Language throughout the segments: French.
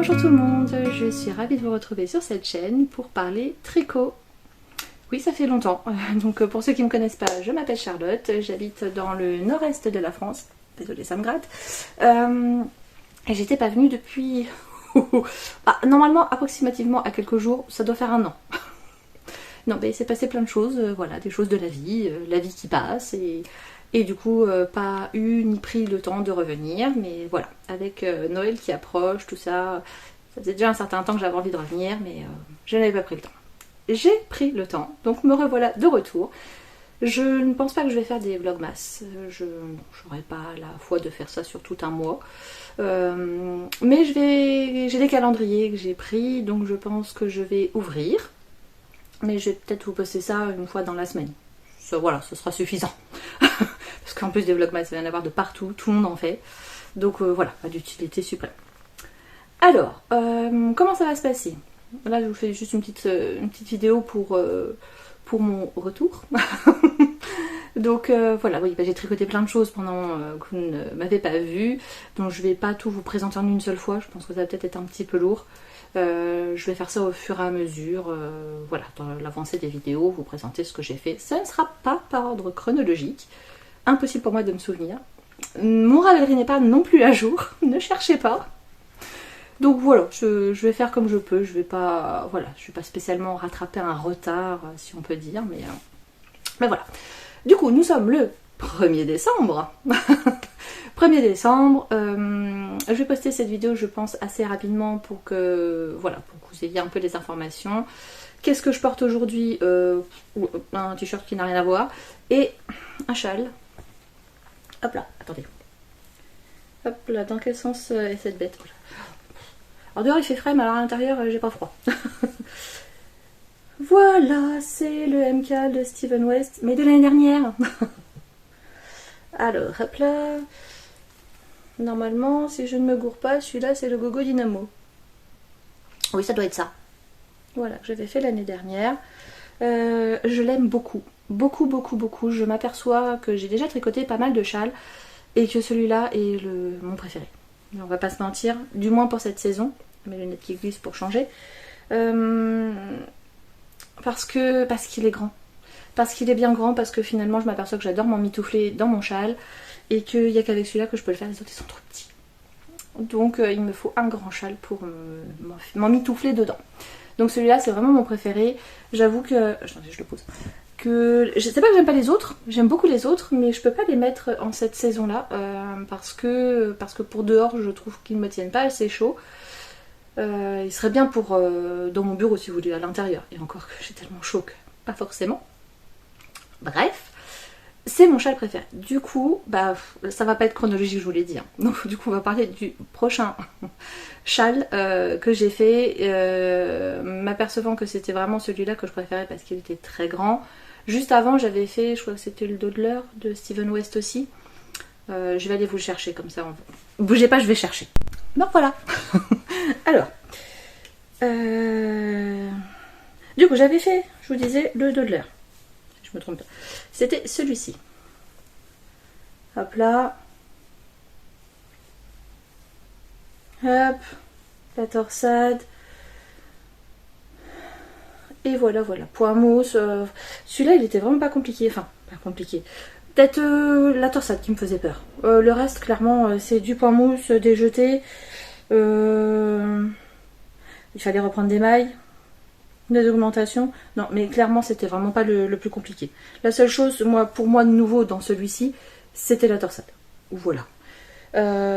Bonjour tout le monde, je suis ravie de vous retrouver sur cette chaîne pour parler tricot. Oui, ça fait longtemps, donc pour ceux qui ne me connaissent pas, je m'appelle Charlotte, j'habite dans le nord-est de la France, désolée ça me gratte, et j'étais pas venue depuis, normalement approximativement à quelques jours, ça doit faire un an. Non mais il s'est passé plein de choses, voilà, des choses de la vie qui passe, et du coup pas eu ni pris le temps de revenir, mais voilà, avec Noël qui approche, tout ça, ça faisait déjà un certain temps que j'avais envie de revenir, mais je n'avais pas pris le temps. J'ai pris le temps, donc me revoilà de retour. Je ne pense pas que je vais faire des vlogmas, je n'aurai pas la foi de faire ça sur tout un mois, mais j'ai des calendriers que j'ai pris, donc je pense que je vais ouvrir. Mais je vais peut-être vous poster ça une fois dans la semaine. Ça, voilà, ce sera suffisant. Parce qu'en plus des vlogmas, il va y en avoir de partout, tout le monde en fait. Donc voilà, pas d'utilité suprême. Alors, comment ça va se passer? Là, je vous fais juste une petite vidéo pour mon retour. Donc voilà, oui, j'ai tricoté plein de choses pendant que vous ne m'avez pas vu. Donc je vais pas tout vous présenter en une seule fois. Je pense que ça va peut-être être un petit peu lourd. Je vais faire ça au fur et à mesure, voilà, dans l'avancée des vidéos, vous présenter ce que j'ai fait. Ça ne sera pas par ordre chronologique, impossible pour moi de me souvenir. Mon Ravelry n'est pas non plus à jour, ne cherchez pas. Donc voilà, je vais faire comme je peux, je vais pas spécialement rattraper un retard, si on peut dire, mais voilà. Du coup, nous sommes le 1er décembre. 1er décembre, je vais poster cette vidéo je pense assez rapidement pour que vous ayez un peu des informations. Qu'est-ce que je porte aujourd'hui? Un t-shirt qui n'a rien à voir et un châle. Hop là, attendez. Hop là, dans quel sens est cette bête? Alors dehors il fait frais mais alors à l'intérieur j'ai pas froid. Voilà, c'est le MK de Steven West, mais de l'année dernière. Alors, hop là. Normalement, si je ne me gourre pas, celui-là c'est le Gogo Dynamo. Oui, ça doit être ça. Voilà, que j'avais fait l'année dernière. Je l'aime beaucoup. Beaucoup, beaucoup, beaucoup. Je m'aperçois que j'ai déjà tricoté pas mal de châles et que celui-là est mon préféré. On va pas se mentir, du moins pour cette saison. Mes lunettes qui glissent pour changer. Parce qu'il est grand. Parce qu'il est bien grand, parce que finalement je m'aperçois que j'adore m'emmitoufler dans mon châle et qu'il n'y a qu'avec celui-là que je peux le faire, les autres ils sont trop petits. Donc il me faut un grand châle pour m'emmitoufler dedans. Donc celui-là c'est vraiment mon préféré. J'avoue que... Attendez, je le pose. Je sais pas que j'aime pas les autres, j'aime beaucoup les autres, mais je peux pas les mettre en cette saison-là parce que pour dehors je trouve qu'ils ne me tiennent pas assez chaud. Il serait bien pour dans mon bureau si vous voulez, à l'intérieur. Et encore que j'ai tellement chaud que pas forcément. Bref, c'est mon châle préféré. Du coup, ça va pas être chronologique, je vous l'ai dit. Hein. Donc du coup, on va parler du prochain châle que j'ai fait, m'apercevant que c'était vraiment celui-là que je préférais parce qu'il était très grand. Juste avant, j'avais fait, je crois que c'était le Dodler de Steven West aussi. Je vais aller vous le chercher comme ça. Bougez pas, je vais chercher. Donc voilà. Alors, du coup, j'avais fait, je vous disais, le Dodler. Je me trompe pas. C'était celui-ci. Hop là. Hop. La torsade. Et voilà, voilà. Point mousse. Celui-là, il était vraiment pas compliqué. Enfin, pas compliqué. Peut-être la torsade qui me faisait peur. Le reste, clairement, c'est du point mousse, des jetés. Il fallait reprendre des mailles. Des augmentations. Non, mais clairement, c'était vraiment pas le plus compliqué. La seule chose, pour moi, de nouveau dans celui-ci, c'était la torsade. Voilà.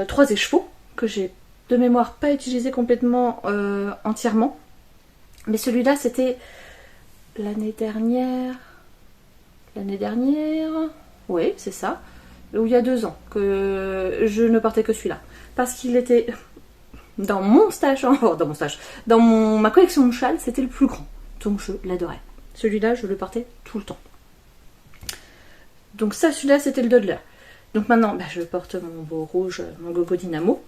3 écheveaux que j'ai de mémoire pas utilisé complètement entièrement. Mais celui-là, c'était l'année dernière. L'année dernière. Oui, c'est ça. Ou il y a 2 ans que je ne portais que celui-là. Parce qu'il était... Dans mon stage, dans ma collection de châles, c'était le plus grand. Donc je l'adorais. Celui-là, je le portais tout le temps. Donc ça, celui-là, c'était le Dodler. Donc maintenant, je porte mon beau rouge, mon Gogo Dynamo.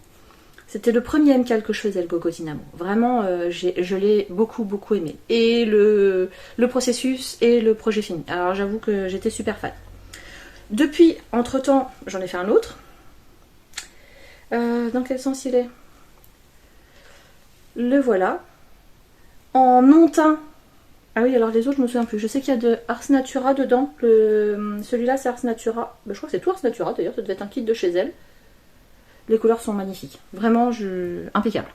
C'était le premier MK que je faisais, le Gogo Dynamo. Vraiment, je l'ai beaucoup, beaucoup aimé. Et le processus et le projet fini. Alors j'avoue que j'étais super fan. Depuis, entre-temps, j'en ai fait un autre. Dans quel sens il est? Le voilà. En non teint. Ah oui, alors les autres, je me souviens plus. Je sais qu'il y a de Ars Natura dedans. Celui-là, c'est Ars Natura. Je crois que c'est tout Ars Natura d'ailleurs. Ça devait être un kit de chez elle. Les couleurs sont magnifiques. Vraiment, impeccable.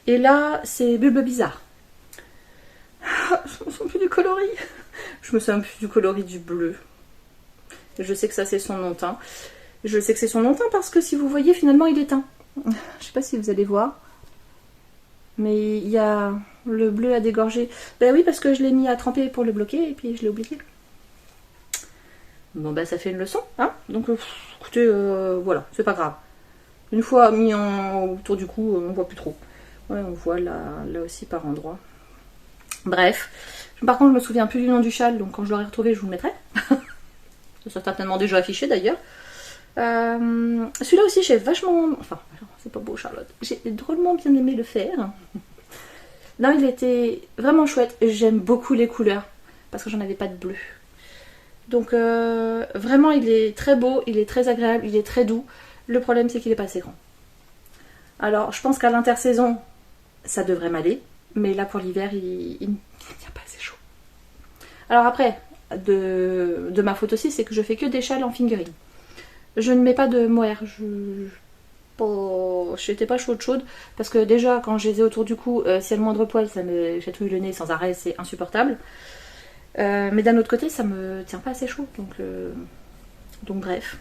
Et là, c'est Bulbe Bizarre. Ah, je me souviens plus du coloris. Je me souviens plus du coloris du bleu. Je sais que ça, c'est son non teint. Je sais que c'est son non teint parce que si vous voyez, finalement, il est teint. Je sais pas si vous allez voir. Mais il y a le bleu à dégorger. Ben oui, parce que je l'ai mis à tremper pour le bloquer et puis je l'ai oublié. Bon ben ça fait une leçon, hein. Donc écoutez, voilà, c'est pas grave. Une fois mis autour du cou, on voit plus trop. Ouais, on voit là aussi par endroits. Bref. Par contre, je me souviens plus du nom du châle, donc quand je l'aurai retrouvé, je vous le mettrai. Ça sera certainement déjà affiché d'ailleurs. Celui-là aussi, j'ai vachement... Enfin, c'est pas beau, Charlotte. J'ai drôlement bien aimé le faire. Non, il était vraiment chouette. J'aime beaucoup les couleurs, parce que j'en avais pas de bleu. Donc, vraiment, il est très beau, il est très agréable, il est très doux. Le problème, c'est qu'il est pas assez grand. Alors, je pense qu'à l'intersaison, ça devrait m'aller. Mais là, pour l'hiver, il ne tient pas assez chaud. Alors après, de ma faute aussi, c'est que je fais que des châles en fingering. Je ne mets pas de mohair. Je n'étais pas chaude parce que déjà quand je les ai autour du cou, s'il y a le moindre poil, ça me chatouille le nez sans arrêt, c'est insupportable. Mais d'un autre côté, ça me tient pas assez chaud, donc bref.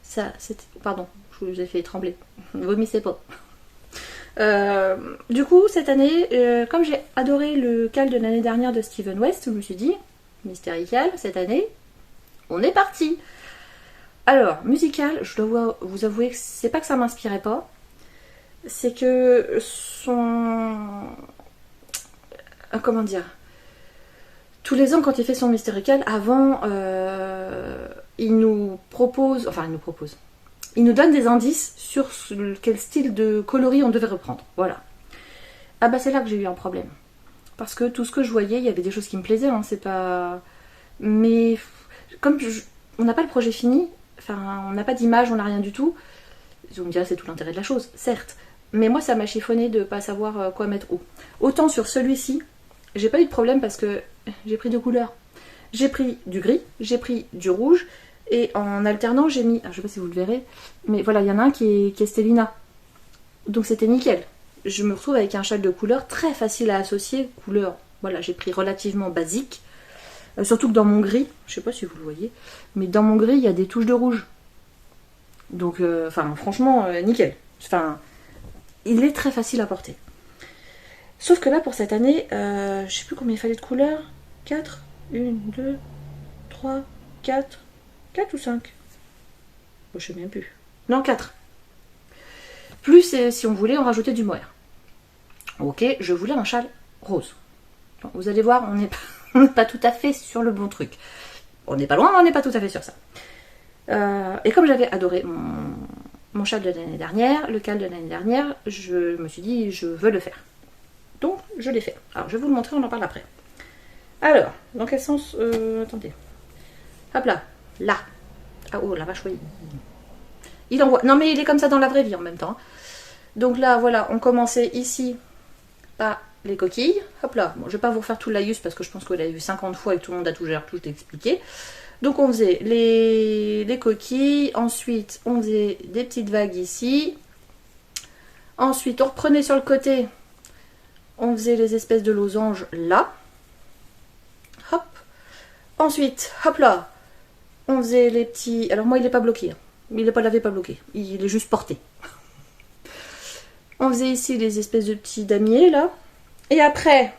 Ça, c'était... Pardon, je vous ai fait trembler. Ne vomissez pas. Du coup, cette année, comme j'ai adoré le cal de l'année dernière de Steven West, je me suis dit, mystérical, cette année, on est parti. Alors, musical, je dois vous avouer que c'est pas que ça m'inspirait pas, c'est que comment dire, tous les ans quand il fait son mystérical, avant, il nous donne des indices sur quel style de coloris on devait reprendre, voilà. Ah bah c'est là que j'ai eu un problème, parce que tout ce que je voyais, il y avait des choses qui me plaisaient, hein, c'est pas... Mais comme on n'a pas le projet fini, enfin, on n'a pas d'image, on n'a rien du tout. Vous me direz, c'est tout l'intérêt de la chose, certes. Mais moi, ça m'a chiffonné de ne pas savoir quoi mettre où. Autant sur celui-ci, j'ai pas eu de problème parce que j'ai pris deux couleurs. J'ai pris du gris, j'ai pris du rouge, et en alternant, j'ai mis... Alors, je sais pas si vous le verrez, mais voilà, il y en a un qui est Stellina. Donc c'était nickel. Je me retrouve avec un châle de couleur très facile à associer. Couleur, voilà, j'ai pris relativement basique. Surtout que dans mon gris, je sais pas si vous le voyez, mais dans mon gris, il y a des touches de rouge. Donc, franchement, nickel. Enfin, il est très facile à porter. Sauf que là, pour cette année, je sais plus combien il fallait de couleurs. 4, 1, 2, 3, 4 ou 5. Je sais même plus. Non, 4. Plus, si on voulait, on rajoutait du mohair. Ok, je voulais un châle rose. Bon, vous allez voir, on n'est pas tout à fait sur le bon truc. On n'est pas loin, mais on n'est pas tout à fait sur ça. Et comme j'avais adoré mon châle de l'année dernière, le cal de l'année dernière, je me suis dit, je veux le faire. Donc, je l'ai fait. Alors, je vais vous le montrer, on en parle après. Alors, dans quel sens... attendez. Hop là. Là. Ah, oh, la vache, oui. Il envoie... Non, mais il est comme ça dans la vraie vie en même temps. Donc là, voilà, on commençait ici par les coquilles. Hop là. Bon, je vais pas vous refaire tout le laïus parce que je pense que vous l'avez vu 50 fois et que tout le monde a tout expliqué. Donc on faisait les coquilles, ensuite on faisait des petites vagues ici, ensuite on reprenait sur le côté, on faisait les espèces de losanges là, hop, ensuite hop là, on faisait les petits, alors moi il n'est pas bloqué, hein. Il n'est pas lavé, pas bloqué, il est juste porté. On faisait ici les espèces de petits damiers là, et après,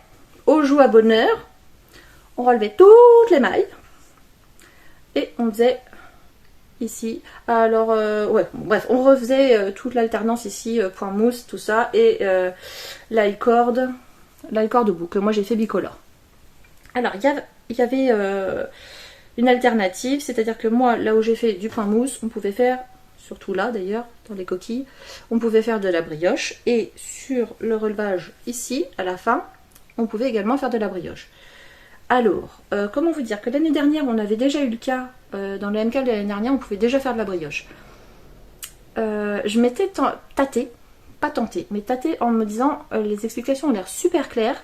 au joue à bonheur, on relevait toutes les mailles. Et on faisait ici, alors ouais, bref, on refaisait toute l'alternance ici, point mousse, tout ça, et l'ail-cord bout, que moi j'ai fait bicolore. Alors, il y avait une alternative, c'est-à-dire que moi, là où j'ai fait du point mousse, on pouvait faire, surtout là d'ailleurs, dans les coquilles, on pouvait faire de la brioche, et sur le relevage ici, à la fin, on pouvait également faire de la brioche. Alors, comment vous dire que l'année dernière, on avait déjà eu le cas, dans le MK de l'année dernière, on pouvait déjà faire de la brioche. Je m'étais tâtée pas tenté, mais tâté en me disant les explications ont l'air super claires.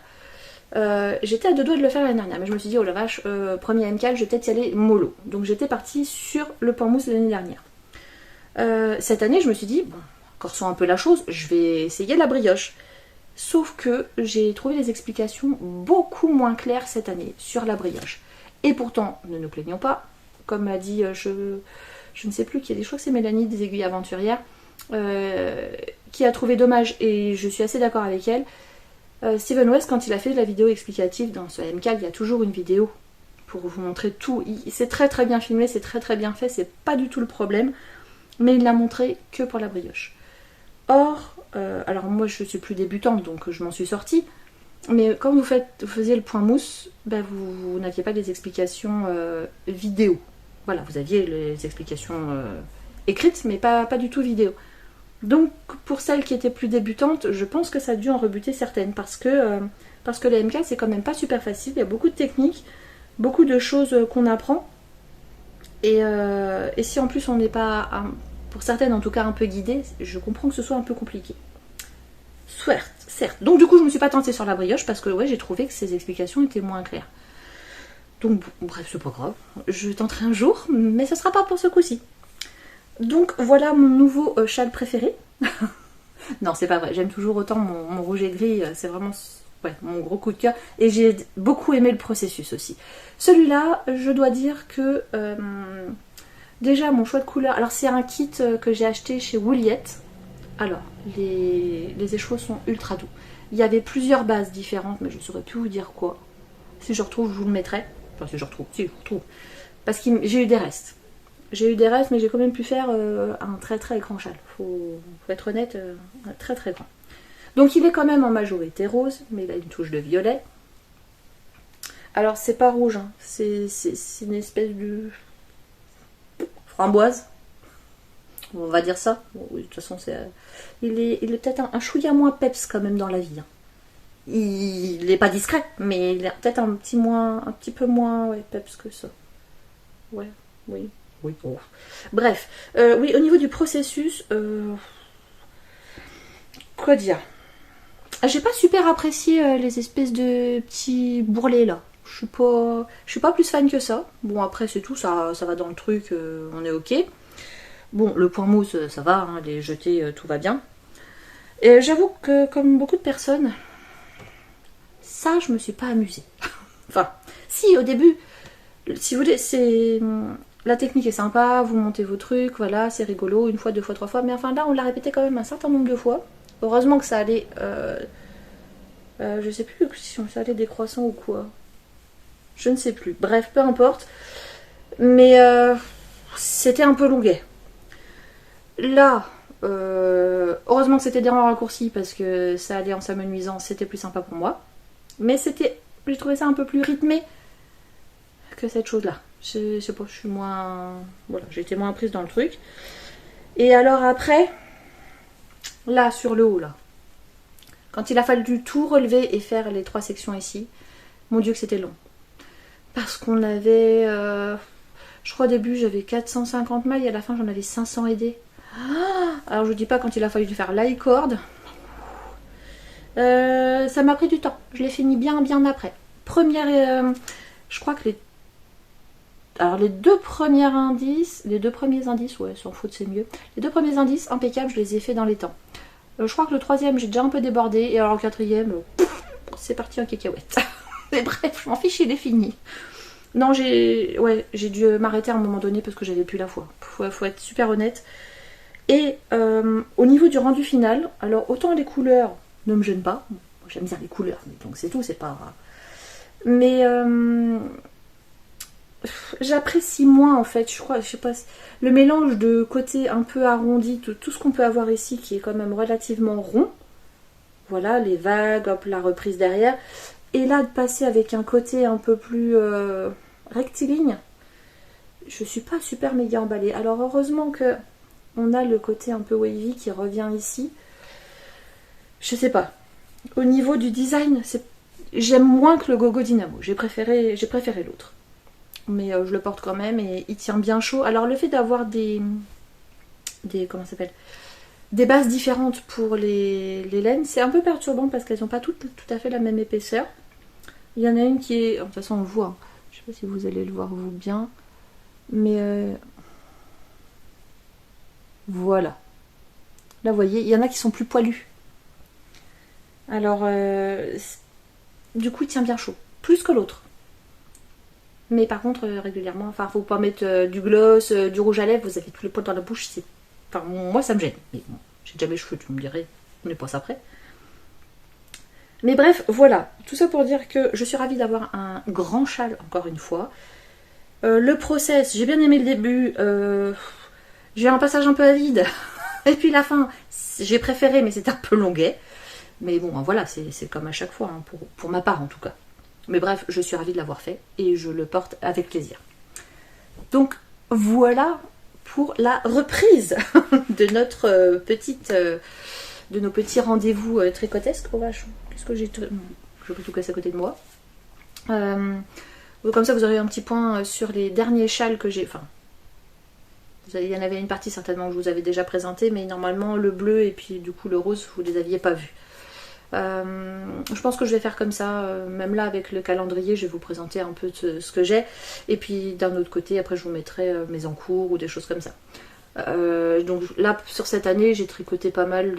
J'étais à deux doigts de le faire l'année dernière, mais je me suis dit, oh la vache, premier MCAL, je vais peut-être y aller mollo. Donc j'étais partie sur le pain mousse de l'année dernière. Cette année, je me suis dit, bon, corsons un peu la chose, je vais essayer la brioche. Sauf que j'ai trouvé les explications beaucoup moins claires cette année sur la brioche. Et pourtant, ne nous plaignons pas, comme a dit, je ne sais plus qui a dit, je crois que c'est Mélanie des Aiguilles Aventurières, qui a trouvé dommage, et je suis assez d'accord avec elle. Steven West, quand il a fait la vidéo explicative dans ce MCAL, il y a toujours une vidéo pour vous montrer tout. C'est très très bien filmé, c'est très très bien fait, c'est pas du tout le problème, mais il l'a montré que pour la brioche. Or, alors moi je suis plus débutante, donc je m'en suis sortie, mais quand vous faisiez le point mousse, ben vous n'aviez pas les explications vidéo. Voilà, vous aviez les explications écrites, mais pas du tout vidéo. Donc pour celles qui étaient plus débutantes, je pense que ça a dû en rebuter certaines, parce que les MCAL c'est quand même pas super facile, il y a beaucoup de techniques, beaucoup de choses qu'on apprend, et si en plus on n'est pas, pour certaines en tout cas, un peu guidé, je comprends que ce soit un peu compliqué. Certes. Donc du coup je me suis pas tentée sur la brioche, parce que ouais, j'ai trouvé que ces explications étaient moins claires. Donc bref, c'est pas grave, je tenterai un jour, mais ce sera pas pour ce coup-ci. Donc voilà mon nouveau châle préféré. Non, c'est pas vrai, j'aime toujours autant mon rouge et gris, c'est vraiment mon gros coup de cœur. Et j'ai beaucoup aimé le processus aussi. Celui-là, je dois dire que déjà mon choix de couleur, alors c'est un kit que j'ai acheté chez Wouliette. Alors, les échevaux sont ultra doux. Il y avait plusieurs bases différentes, mais je ne saurais plus vous dire quoi. Si je retrouve, je vous le mettrai. Enfin, si je retrouve. Parce que j'ai eu des restes. Mais j'ai quand même pu faire un très très grand châle. Faut être honnête, un très très grand. Donc il est quand même en majorité rose, mais il a une touche de violet. Alors c'est pas rouge, hein. C'est une espèce de framboise. On va dire ça. Bon, oui, de toute façon, il est peut-être un chouïa moins peps quand même dans la vie. Hein. Il n'est pas discret, mais il est peut-être un petit peu moins peps que ça. Ouais, oui. Oui. Oh. Bref, oui, au niveau du processus, quoi dire? J'ai pas super apprécié les espèces de petits bourrelets là. Je suis pas plus fan que ça. Bon, après c'est tout, ça va dans le truc, on est ok. Bon, le point mousse, ça va, hein, les jetés, tout va bien. Et j'avoue que comme beaucoup de personnes, ça je me suis pas amusée. Enfin, si au début, si vous voulez, c'est... La technique est sympa, vous montez vos trucs, voilà, c'est rigolo, une fois, deux fois, trois fois. Mais enfin là, on l'a répété quand même un certain nombre de fois. Heureusement que ça allait... je sais plus si ça allait décroissant ou quoi. Je ne sais plus. Bref, peu importe. Mais c'était un peu longuet. Là, heureusement que c'était des rangs raccourcis parce que ça allait en s'amenuisant, c'était plus sympa pour moi. Mais j'ai trouvé ça un peu plus rythmé que cette chose-là. Je sais pas, je suis moins... Voilà, j'ai été moins prise dans le truc. Et alors après, là, sur le haut, là, quand il a fallu tout relever et faire les 3 sections ici, mon Dieu que c'était long. Parce qu'on avait... je crois au début, j'avais 450 mailles, à la fin, j'en avais 500 aidés. Alors, je vous dis pas quand il a fallu faire l'aï-corde. Ça m'a pris du temps. Je l'ai fini bien après. Je crois que les deux premiers indices, ouais, s'en fout, c'est mieux. Les 2 premiers indices, impeccables, je les ai fait dans les temps. Je crois que le 3e, j'ai déjà un peu débordé. Et alors le 4e, c'est parti en cacahuète. Mais bref, je m'en fiche, il est fini. Non, j'ai dû m'arrêter à un moment donné parce que j'avais plus la foi. Faut être super honnête. Et au niveau du rendu final, alors autant les couleurs ne me gênent pas. J'aime bien les couleurs, donc c'est tout, c'est pas... Mais... j'apprécie moins en fait, je sais pas, le mélange de côté un peu arrondi, tout ce qu'on peut avoir ici qui est quand même relativement rond, voilà, les vagues, hop, la reprise derrière, et là de passer avec un côté un peu plus rectiligne, je suis pas super méga emballée. Alors heureusement que on a le côté un peu wavy qui revient ici, je sais pas, au niveau du design, j'aime moins que le Gogo Dynamo, j'ai préféré l'autre. Mais je le porte quand même et il tient bien chaud. Alors le fait d'avoir des comment ça s'appelle, des bases différentes pour les laines. C'est un peu perturbant parce qu'elles n'ont pas tout à fait la même épaisseur. Il y en a une qui est... De toute façon on le voit, hein. Je sais pas si vous allez le voir vous bien. Mais voilà. Là vous voyez, il y en a qui sont plus poilus. Alors du coup il tient bien chaud. Plus que l'autre. Mais par contre régulièrement, enfin faut pas mettre du gloss, du rouge à lèvres, vous avez tous les poils dans la bouche, c'est... Enfin moi ça me gêne. Mais bon, j'ai déjà mes cheveux, tu me dirais, on n'est pas ça près. Mais bref, voilà. Tout ça pour dire que je suis ravie d'avoir un grand châle, encore une fois. Le process, j'ai bien aimé le début. J'ai un passage un peu à vide. Et puis la fin, j'ai préféré, mais c'était un peu longuet. Mais bon, voilà, c'est comme à chaque fois, hein, pour ma part en tout cas. Mais bref, je suis ravie de l'avoir fait et je le porte avec plaisir. Donc voilà pour la reprise de notre de nos petits rendez-vous tricotesques. Oh vache, qu'est-ce que j'ai... Je peux tout casser à côté de moi. Comme ça, vous aurez un petit point sur les derniers châles que j'ai... Enfin, il y en avait une partie certainement que je vous avais déjà présenté, mais normalement le bleu et puis du coup le rose, vous les aviez pas vus. Je pense que je vais faire comme ça, même là avec le calendrier, je vais vous présenter un peu ce que j'ai. Et puis d'un autre côté, après je vous mettrai mes encours ou des choses comme ça. Donc là, sur cette année, j'ai tricoté pas mal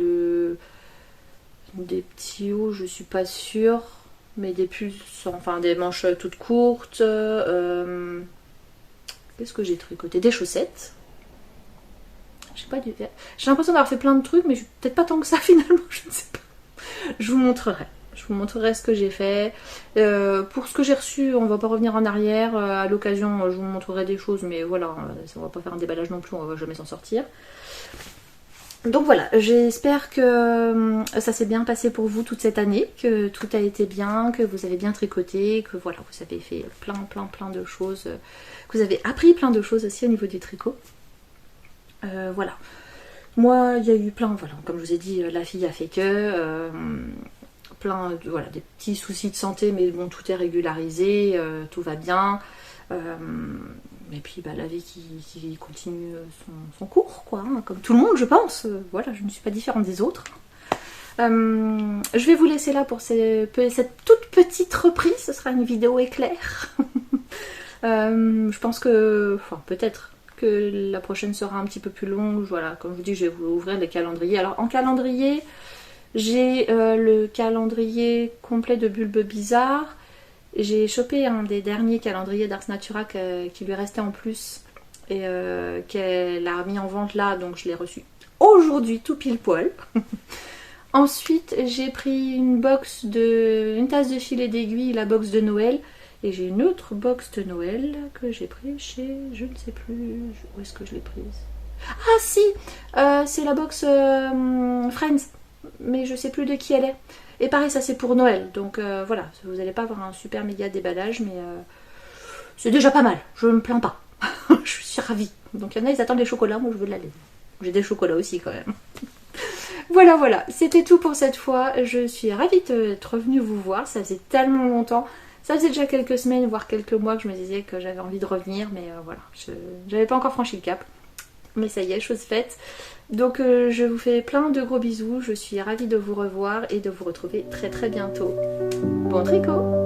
des petits hauts, je suis pas sûre, mais des pulls, enfin des manches toutes courtes. Qu'est-ce que j'ai tricoté? Des chaussettes. J'ai l'impression d'avoir fait plein de trucs, mais peut-être pas tant que ça finalement, je ne sais pas. Je vous montrerai. Je vous montrerai ce que j'ai fait. Pour ce que j'ai reçu, on va pas revenir en arrière. À l'occasion, je vous montrerai des choses, mais voilà, on va pas faire un déballage non plus, on va jamais s'en sortir. Donc voilà, j'espère que ça s'est bien passé pour vous toute cette année, que tout a été bien, que vous avez bien tricoté, que voilà, vous avez fait plein de choses, que vous avez appris plein de choses aussi au niveau du tricot. Voilà. Moi, il y a eu plein, voilà, comme je vous ai dit, la fille a fait que, voilà, des petits soucis de santé, mais bon, tout est régularisé, tout va bien. Et puis la vie qui continue son cours, quoi, hein, comme tout le monde, je pense. Voilà, je ne suis pas différente des autres. Je vais vous laisser là pour cette toute petite reprise. Ce sera une vidéo éclair. Je pense que, enfin, peut-être que la prochaine sera un petit peu plus longue. Voilà, comme je vous dis, je vais vous ouvrir les calendriers. Alors en calendrier, j'ai le calendrier complet de Bulbe Bizarre. J'ai chopé un des derniers calendriers d'Ars Natura qui lui restait en plus et qu'elle a mis en vente là, donc je l'ai reçu aujourd'hui tout pile poil. Ensuite j'ai pris une tasse de fil et d'aiguille, la box de Noël, et j'ai une autre box de Noël que j'ai pris chez, je ne sais plus, où est-ce que je l'ai prise? Ah si, c'est la box Friends, mais je sais plus de qui elle est. Et pareil, ça c'est pour Noël, donc voilà, vous n'allez pas avoir un super méga déballage, mais c'est déjà pas mal, je me plains pas. Je suis ravie. Donc il y en a, ils attendent les chocolats, moi je veux de la laine. J'ai des chocolats aussi quand même. Voilà, c'était tout pour cette fois. Je suis ravie d'être revenue vous voir, ça faisait tellement longtemps. Ça faisait déjà quelques semaines, voire quelques mois que je me disais que j'avais envie de revenir, mais voilà, j'avais pas encore franchi le cap. Mais ça y est, chose faite. Donc je vous fais plein de gros bisous, je suis ravie de vous revoir et de vous retrouver très bientôt. Bon tricot!